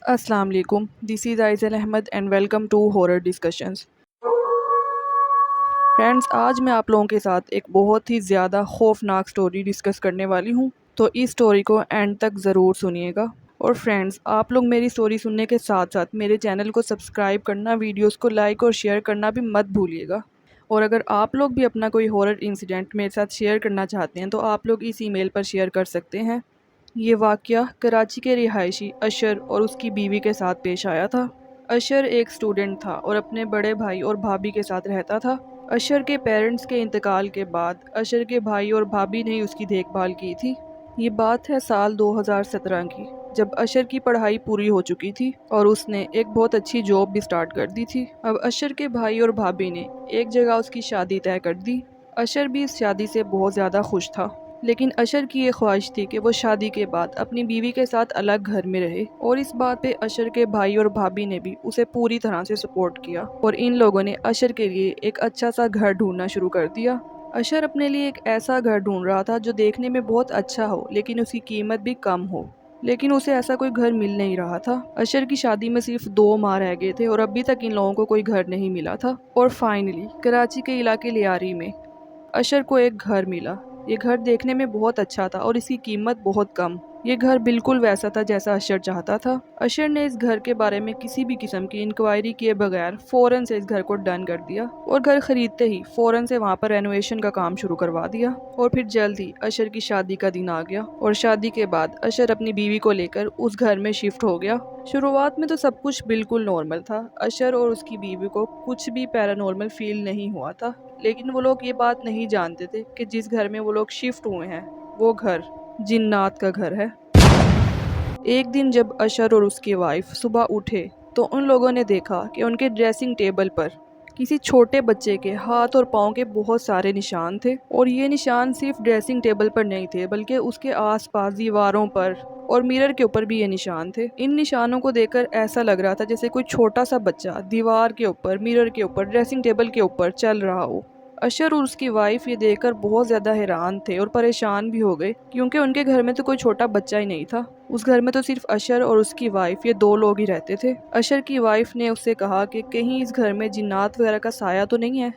Assalamu alaikum. This is Aizal Ahmed and welcome to Horror Discussions. Friends, आज मैं आप लोगों के साथ एक बहुत ही ज़्यादा खौफनाक स्टोरी डिस्कस करने वाली हूँ, तो इस स्टोरी को एंड तक ज़रूर सुनिएगा। और फ्रेंड्स, आप लोग मेरी स्टोरी सुनने के साथ साथ मेरे चैनल को सब्सक्राइब करना, वीडियोस को लाइक और शेयर करना भी मत भूलिएगा। और अगर आप लोग भी अपना कोई हॉरर इंसिडेंट मेरे साथ शेयर करना चाहते हैं तो आप लोग इस ईमेल पर शेयर कर सकते हैं। ये वाक़या कराची के रिहायशी अशर और उसकी बीवी के साथ पेश आया था। अशर एक स्टूडेंट था और अपने बड़े भाई और भाभी के साथ रहता था। अशर के पेरेंट्स के इंतकाल के बाद अशर के भाई और भाभी ने ही उसकी देखभाल की थी। ये बात है साल 2017 की, जब अशर की पढ़ाई पूरी हो चुकी थी और उसने एक बहुत अच्छी जॉब भी स्टार्ट कर दी थी। अब अशर के भाई और भाभी ने एक जगह उसकी शादी तय कर दी। अशर भी इस शादी से बहुत ज़्यादा खुश था, लेकिन अशर की ये ख्वाहिश थी कि वो शादी के बाद अपनी बीवी के साथ अलग घर में रहे। और इस बात पे अशर के भाई और भाभी ने भी उसे पूरी तरह से सपोर्ट किया और इन लोगों ने अशर के लिए एक अच्छा सा घर ढूंढना शुरू कर दिया। अशर अपने लिए एक ऐसा घर ढूंढ रहा था जो देखने में बहुत अच्छा हो लेकिन उसकी कीमत भी कम हो, लेकिन उसे ऐसा कोई घर मिल नहीं रहा था। अशर की शादी में सिर्फ 2 माह रह गए थे और अभी तक इन लोगों को कोई घर नहीं मिला था। और फाइनली कराची के इलाके लियारी में अशर को एक घर मिला। ये घर देखने में बहुत अच्छा था और इसकी कीमत बहुत कम। ये घर बिल्कुल वैसा था जैसा अशर चाहता था। अशर ने इस घर के बारे में किसी भी किस्म की इंक्वायरी किए बगैर फ़ौरन से इस घर को डन कर दिया और घर खरीदते ही फ़ौरन से वहाँ पर रेनोवेशन का काम शुरू करवा दिया। और फिर जल्द ही अशर की शादी का दिन आ गया और शादी के बाद अशर अपनी बीवी को लेकर उस घर में शिफ्ट हो गया। शुरुआत में तो सब कुछ बिल्कुल नॉर्मल था। अशर और उसकी बीवी को कुछ भी पैरानॉर्मल फील नहीं हुआ था, लेकिन वो लोग ये बात नहीं जानते थे कि जिस घर में वो लोग शिफ्ट हुए हैं वो घर जिन्नात का घर है। एक दिन जब अशर और उसकी वाइफ सुबह उठे तो उन लोगों ने देखा कि उनके ड्रेसिंग टेबल पर किसी छोटे बच्चे के हाथ और पाँव के बहुत सारे निशान थे। और ये निशान सिर्फ ड्रेसिंग टेबल पर नहीं थे बल्कि उसके आसपास दीवारों पर और मिरर के ऊपर भी ये निशान थे। इन निशानों को देखकर ऐसा लग रहा था जैसे कोई छोटा सा बच्चा दीवार के ऊपर, मिरर के ऊपर, ड्रेसिंग टेबल के ऊपर चल रहा हो। अशर और उसकी वाइफ ये देखकर बहुत ज़्यादा हैरान थे और परेशान भी हो गए, क्योंकि उनके घर में तो कोई छोटा बच्चा ही नहीं था। उस घर में तो सिर्फ अशर और उसकी वाइफ ये 2 लोग ही रहते थे। अशर की वाइफ ने उससे कहा कि कहीं इस घर में जिन्नात वगैरह का साया तो नहीं है।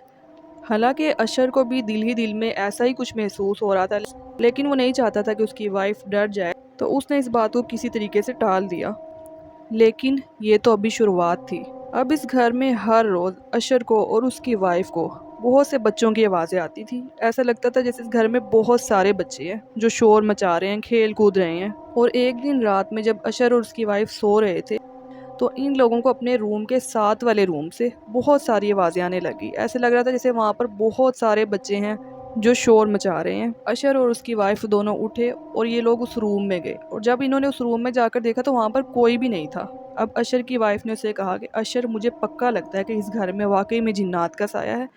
हालांकि अशर को भी दिल ही दिल में ऐसा ही कुछ महसूस हो रहा था, लेकिन वो नहीं चाहता था कि उसकी वाइफ डर जाए, तो उसने इस बात को किसी तरीके से टाल दिया। लेकिन ये तो अभी शुरुआत थी। अब इस घर में हर रोज़ अशर को और उसकी वाइफ को बहुत से बच्चों की आवाज़ें आती थी। ऐसा लगता था जैसे इस घर में बहुत सारे बच्चे हैं जो शोर मचा रहे हैं, खेल कूद रहे हैं। और एक दिन रात में जब अशर और उसकी वाइफ सो रहे थे तो इन लोगों को अपने रूम के साथ वाले रूम से बहुत सारी आवाज़ें आने लगी। ऐसे लग रहा था जैसे वहाँ पर बहुत सारे बच्चे हैं जो शोर मचा रहे हैं। अशर और उसकी वाइफ दोनों उठे और ये लोग उस रूम में गए, और जब इन्होंने उस रूम में जाकर देखा तो वहाँ पर कोई भी नहीं था। अब अशर की वाइफ ने उसे कहा कि अशर, मुझे पक्का लगता है कि इस घर में वाकई में जिन्नात का साया है।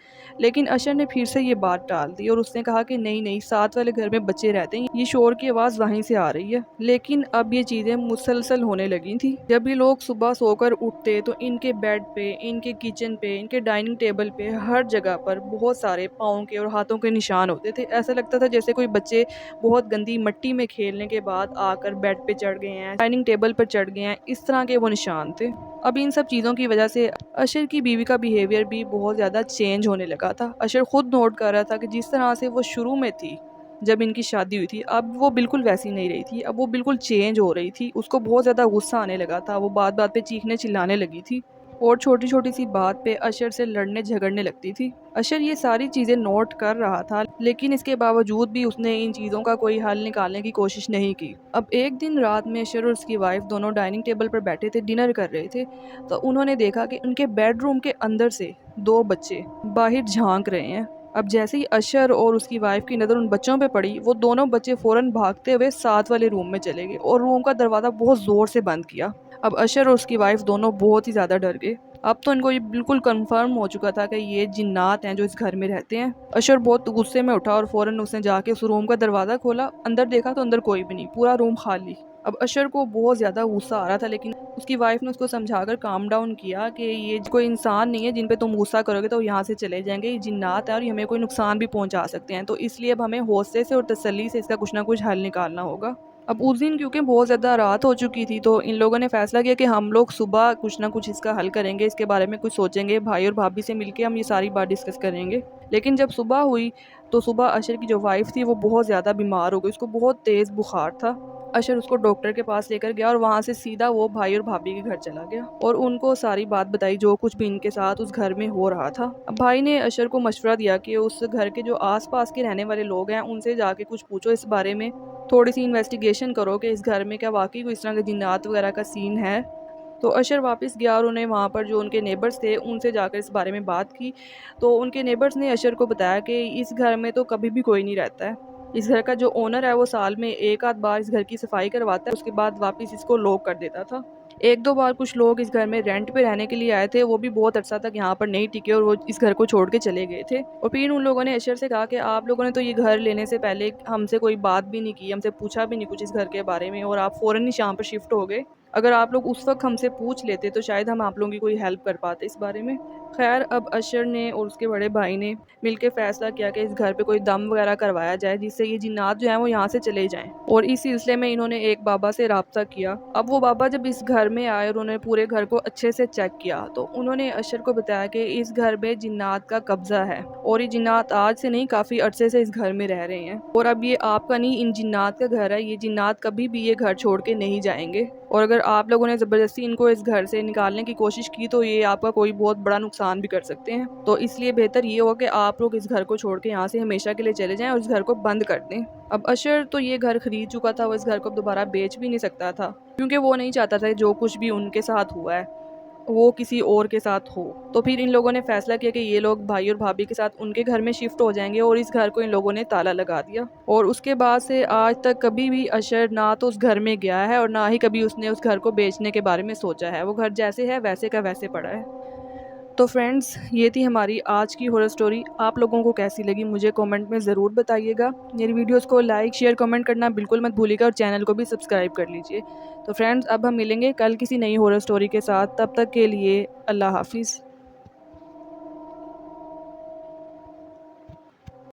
लेकिन अशर ने फिर से ये बात टाल दी और उसने कहा कि नहीं नहीं, साथ वाले घर में बच्चे रहते हैं, ये शोर की आवाज़ वहीं से आ रही है। लेकिन अब ये चीज़ें मुसलसल होने लगी थी। जब ये लोग सुबह सोकर उठते तो इनके बेड पे, इनके किचन पे, इनके डाइनिंग टेबल पे, हर जगह पर बहुत सारे पाँव के और हाथों के निशान होते थे। ऐसा लगता था जैसे कोई बच्चे बहुत गंदी मिट्टी में खेलने के बाद आकर बेड पे चढ़ गए हैं, डाइनिंग टेबल पर चढ़ गए हैं, इस तरह के वो निशान थे। अब इन सब चीज़ों की वजह से अशर की बीवी का बिहेवियर भी बहुत ज़्यादा चेंज होने लगा था। अशर खुद नोट कर रहा था कि जिस तरह से वो शुरू में थी जब इनकी शादी हुई थी, अब वो बिल्कुल वैसी नहीं रही थी। अब वो बिल्कुल चेंज हो रही थी। उसको बहुत ज़्यादा गुस्सा आने लगा था। वो बात बात पे चीखने चिल्लाने लगी थी और छोटी छोटी सी बात पे अशर से लड़ने झगड़ने लगती थी। अशर ये सारी चीज़ें नोट कर रहा था, लेकिन इसके बावजूद भी उसने इन चीज़ों का कोई हल निकालने की कोशिश नहीं की। अब एक दिन रात में अशर और उसकी वाइफ दोनों डाइनिंग टेबल पर बैठे थे, डिनर कर रहे थे, तो उन्होंने देखा कि उनके बेडरूम के अंदर से 2 बच्चे बाहर झांक रहे हैं। अब जैसे ही अशर और उसकी वाइफ की नज़र उन बच्चों पे पड़ी, वो दोनों बच्चे फ़ौरन भागते हुए साथ वाले रूम में चले गए और रूम का दरवाज़ा बहुत ज़ोर से बंद किया। अब अशर और उसकी वाइफ दोनों बहुत ही ज़्यादा डर गए। अब तो इनको ये बिल्कुल कंफर्म हो चुका था कि ये जिन्नात हैं जो इस घर में रहते हैं। अशर बहुत गुस्से में उठा और फ़ौरन उसने जाके उस रूम का दरवाज़ा खोला। अंदर देखा तो अंदर कोई भी नहीं, पूरा रूम खाली। अब अशर को बहुत ज़्यादा गुस्सा आ रहा था, लेकिन उसकी वाइफ ने उसको समझाकर काम डाउन किया कि ये कोई इंसान नहीं है जिन पे तुम गुस्सा करोगे तो यहाँ से चले जाएंगे, ये जिन्नात है और ये हमें कोई नुकसान भी पहुँचा सकते हैं, तो इसलिए अब हमें हौसले से और तसल्ली से इसका कुछ ना कुछ हल निकालना होगा। اب اس دن کیونکہ بہت زیادہ رات ہو چکی تھی تو ان لوگوں نے فیصلہ کیا کہ ہم لوگ صبح کچھ نہ کچھ اس کا حل کریں گے، اس کے بارے میں کچھ سوچیں گے، بھائی اور بھابھی سے مل کے ہم یہ ساری بات ڈسکس کریں گے۔ لیکن جب صبح ہوئی تو صبح اشر کی جو وائف تھی وہ بہت زیادہ بیمار ہو گئی، اس کو بہت تیز بخار تھا۔ اشر اس کو ڈاکٹر کے پاس لے کر گیا اور وہاں سے سیدھا وہ بھائی اور بھابھی کے گھر چلا گیا اور ان کو ساری بات بتائی جو کچھ بھی ان کے ساتھ اس گھر میں ہو رہا تھا۔ اب بھائی نے اشر کو مشورہ دیا کہ اس گھر کے جو آس پاس کے رہنے والے لوگ ہیں ان سے جا کے کچھ پوچھو اس بارے میں، تھوڑی سی انویسٹیگیشن کرو کہ اس گھر میں کیا واقعی کوئی اس طرح کے جنات وغیرہ کا سین ہے۔ تو اشر واپس گیا اور انہیں وہاں پر جو ان کے نیبرز تھے ان سے جا کر اس بارے میں بات کی، تو ان کے نیبرز نے اشر کو بتایا کہ اس گھر میں تو کبھی بھی کوئی نہیں رہتا ہے، اس گھر کا جو اونر ہے وہ سال میں ایک آدھ بار اس گھر کی صفائی کرواتا ہے، اس کے بعد واپس اس کو لاک کر دیتا تھا۔ ایک دو بار کچھ لوگ اس گھر میں رینٹ پہ رہنے کے لیے آئے تھے، وہ بھی بہت عرصہ تک یہاں پر نہیں ٹکے اور وہ اس گھر کو چھوڑ کے چلے گئے تھے۔ اور پھر ان لوگوں نے اشر سے کہا کہ آپ لوگوں نے تو یہ گھر لینے سے پہلے ہم سے کوئی بات بھی نہیں کی، ہم سے پوچھا بھی نہیں کچھ اس گھر کے بارے میں، اور آپ فوراً ہی شام پر شفٹ ہو گئے۔ اگر آپ لوگ اس وقت ہم سے پوچھ لیتے تو شاید ہم آپ لوگوں کی کوئی ہیلپ کر پاتے اس بارے میں۔ خیر اب اشر نے اور اس کے بڑے بھائی نے مل کے فیصلہ کیا کہ اس گھر پہ کوئی دم وغیرہ کروایا جائے جس سے یہ جنات جو ہیں وہ یہاں سے چلے جائیں، اور اس سلسلے میں انہوں نے ایک بابا سے رابطہ کیا۔ اب وہ بابا جب اس گھر میں آئے اور انہوں نے پورے گھر کو اچھے سے چیک کیا تو انہوں نے اشر کو بتایا کہ اس گھر میں جنات کا قبضہ ہے، اور یہ جنات آج سے نہیں کافی عرصے سے اس گھر میں رہ رہے ہیں، اور اب یہ آپ کا نہیں ان جنات کا گھر ہے، یہ جنات کبھی بھی یہ گھر چھوڑ کے نہیں جائیں گے، اور اگر آپ لوگوں نے زبردستی ان کو اس گھر سے نکالنے کی کوشش کی تو یہ آپ کا کوئی بہت بڑا نقصان بھی کر سکتے ہیں، تو اس لیے بہتر یہ ہو کہ آپ لوگ اس گھر کو چھوڑ کے یہاں سے ہمیشہ کے لیے چلے جائیں اور اس گھر کو بند کر دیں۔ اب اشر تو یہ گھر خرید چکا تھا، وہ اس گھر کو دوبارہ بیچ بھی نہیں سکتا تھا کیونکہ وہ نہیں چاہتا تھا جو کچھ بھی ان کے ساتھ ہوا ہے وہ کسی اور کے ساتھ ہو۔ تو پھر ان لوگوں نے فیصلہ کیا کہ یہ لوگ بھائی اور بھابھی کے ساتھ ان کے گھر میں شفٹ ہو جائیں گے، اور اس گھر کو ان لوگوں نے تالا لگا دیا، اور اس کے بعد سے آج تک کبھی بھی اشر نہ تو اس گھر میں گیا ہے اور نہ ہی کبھی اس نے اس گھر کو بیچنے کے بارے میں سوچا ہے، وہ گھر جیسے ہے ویسے کا ویسے پڑا ہے۔ تو فرینڈز یہ تھی ہماری آج کی ہورر سٹوری، آپ لوگوں کو کیسی لگی مجھے کومنٹ میں ضرور بتائیے گا، میری ویڈیوز کو لائک شیئر کمنٹ کرنا بالکل مت بھولیے گا اور چینل کو بھی سبسکرائب کر لیجئے۔ تو فرینڈز اب ہم ملیں گے کل کسی نئی ہورر سٹوری کے ساتھ، تب تک کے لیے اللہ حافظ۔